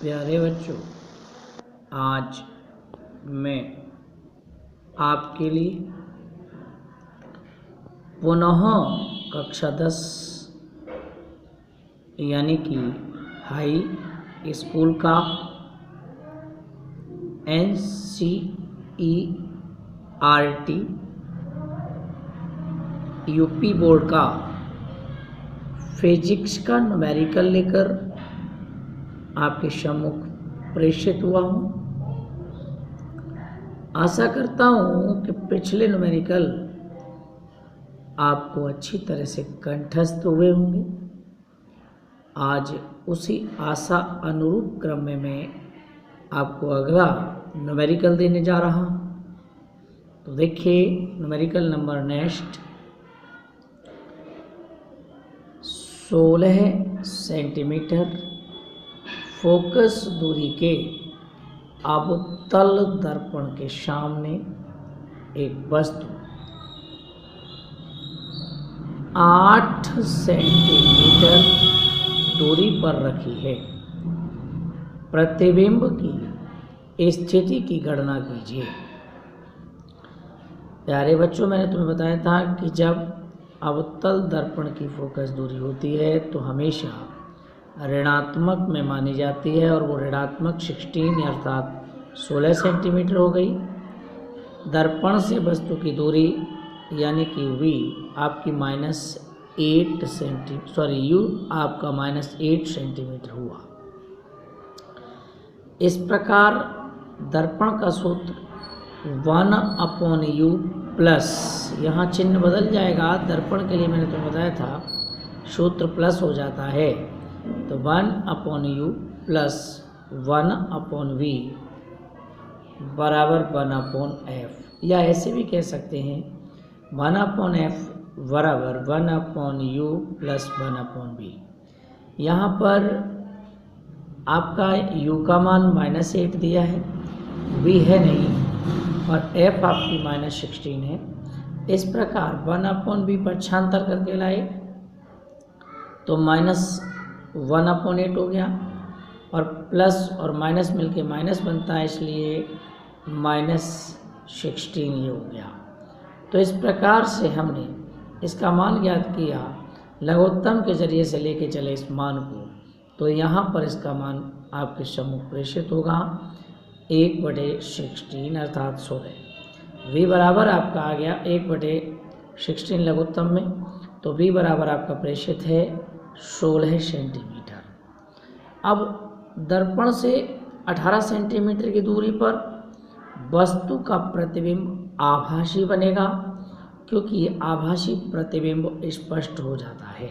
प्यारे बच्चों, आज मैं आपके लिए पुनः कक्षा 10 यानी कि हाई स्कूल का NCERT यूपी बोर्ड का फिजिक्स का न्यूमेरिकल लेकर आपके सम्मुख प्रेषित हुआ हूँ। आशा करता हूँ कि पिछले न्यूमेरिकल आपको अच्छी तरह से कंठस्थ हुए होंगे। आज उसी आशा अनुरूप क्रम में मैं आपको अगला न्यूमेरिकल देने जा रहा हूँ। तो देखिए numerical number next 16 centimetre focus दूरी के अवतल दर्पण के सामने एक वस्तु 8 सेंटीमीटर दूरी पर रखी है। प्रतिबिंब की स्थिति की गणना कीजिए। प्यारे बच्चों, मैंने तुम्हें बताया था कि जब अवतल दर्पण की फोकस दूरी होती है तो हमेशा ऋणात्मक में मानी जाती है और वो ऋणात्मक 16 अर्थात 16 सेंटीमीटर हो गई। दर्पण से वस्तु की दूरी यानी कि V आपकी U आपका -8 सेंटीमीटर हुआ। इस प्रकार दर्पण का सूत्र 1/U प्लस, यहाँ चिन्ह बदल जाएगा। दर्पण के लिए मैंने तुम्हें बताया था सूत्र प्लस हो जाता है, तो 1/U प्लस 1/V बराबर 1/F, या ऐसे भी कह सकते हैं 1/F बराबर 1/U प्लस 1/V। यहाँ पर आपका U का मान -8 दिया है, V है नहीं, और F आपकी -16 है। इस प्रकार 1/V पक्षांतर करके लाए तो -1/8 हो गया, और प्लस और माइनस मिलके माइनस बनता है, इसलिए -16 ये हो गया। तो इस प्रकार से हमने इसका मान ज्ञात किया, लघुत्तम के जरिए से लेके चले इस मान को, तो यहाँ पर इसका मान आपके सम्मुख प्रेषित होगा 1/16 अर्थात 16। V बराबर आपका आ गया 1/16 लघुत्तम में, तो V बराबर आपका प्रेषित है 16 सेंटीमीटर। अब दर्पण से 18 सेंटीमीटर की दूरी पर वस्तु का प्रतिबिंब आभासी बनेगा, क्योंकि ये आभासी प्रतिबिंब स्पष्ट हो जाता है।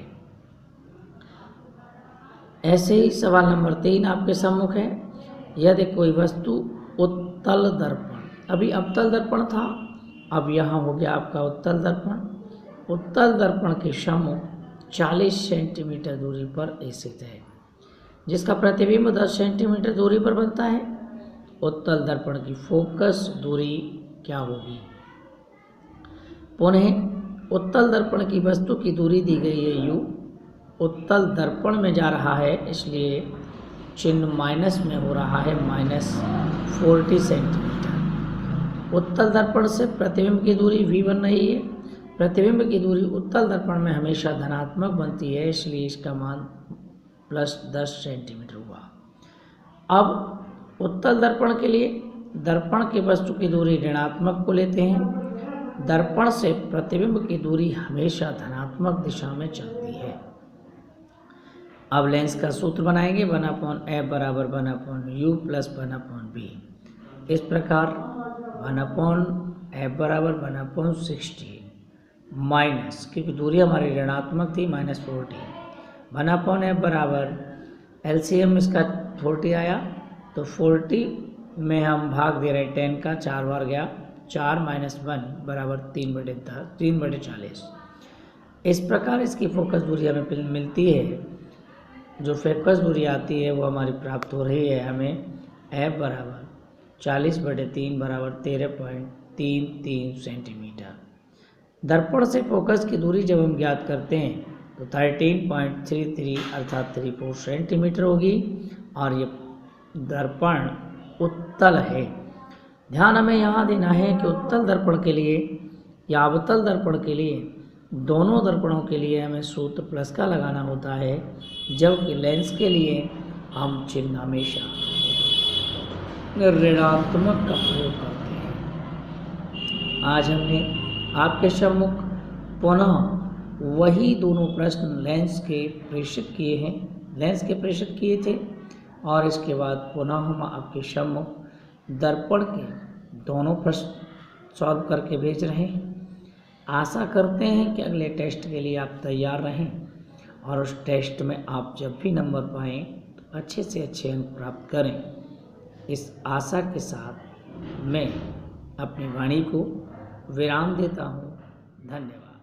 ऐसे ही सवाल नंबर 3 आपके सम्मुख है। यदि कोई वस्तु उत्तल दर्पण, अभी अवतल दर्पण था, अब यहाँ हो गया आपका उत्तल दर्पण। उत्तल दर्पण के सम्मुख 40 सेंटीमीटर दूरी पर स्थित है, जिसका प्रतिबिंब 10 सेंटीमीटर दूरी पर बनता है। उत्तल दर्पण की फोकस दूरी क्या होगी? पुनः उत्तल दर्पण की वस्तु की दूरी दी गई है U, उत्तल दर्पण में जा रहा है, इसलिए चिन्ह माइनस में हो रहा है -40 सेंटीमीटर। उत्तल दर्पण से प्रतिबिंब की दूरी V बन रही है। प्रतिबिंब की दूरी उत्तल दर्पण में हमेशा धनात्मक बनती है, इसलिए इसका मान +10 सेंटीमीटर हुआ। अब उत्तल दर्पण के लिए दर्पण की वस्तु की दूरी ऋणात्मक को लेते हैं। दर्पण से प्रतिबिंब की दूरी हमेशा धनात्मक दिशा में चलती है। अब लेंस का सूत्र बनाएंगे 1/F बराबर 1/U प्लस 1/V। इस प्रकार 1/F बराबर 1/16 माइनस, क्योंकि दूरी हमारी ऋणात्मक थी, -40। 1/F बराबर LCM इसका 40 आया, तो 40 में हम भाग दे रहे 10 का, 4 बार गया, 4 - 1 बराबर 3/40। इस प्रकार इसकी फोकस दूरी हमें मिलती है। जो फोकस दूरी आती है वो हमारी प्राप्त हो रही है हमें F बराबर 40/3 बराबर 13.33 सेंटीमीटर। दर्पण से फोकस की दूरी जब हम ज्ञात करते हैं तो 13.33 अर्थात 34 सेंटीमीटर होगी, और ये दर्पण उत्तल है। ध्यान हमें यहाँ देना है कि उत्तल दर्पण के लिए या अवतल दर्पण के लिए, दोनों दर्पणों के लिए हमें सूत्र प्लस का लगाना होता है, जबकि लेंस के लिए हम चिन्ह हमेशा ऋणात्मक का प्रयोग करते हैं। आज हमने आपके सम्मुख पुनः वही दोनों प्रश्न लेंस के प्रेषित किए थे और इसके बाद पुनः हम आपके सम्मुख दर्पण के दोनों प्रश्न सॉल्व करके भेज रहे हैं। आशा करते हैं कि अगले टेस्ट के लिए आप तैयार रहें और उस टेस्ट में आप जब भी नंबर पाएँ तो अच्छे से अच्छे अंक प्राप्त करें। इस आशा के साथ मैं अपनी वाणी को विराम देता हूँ। धन्यवाद।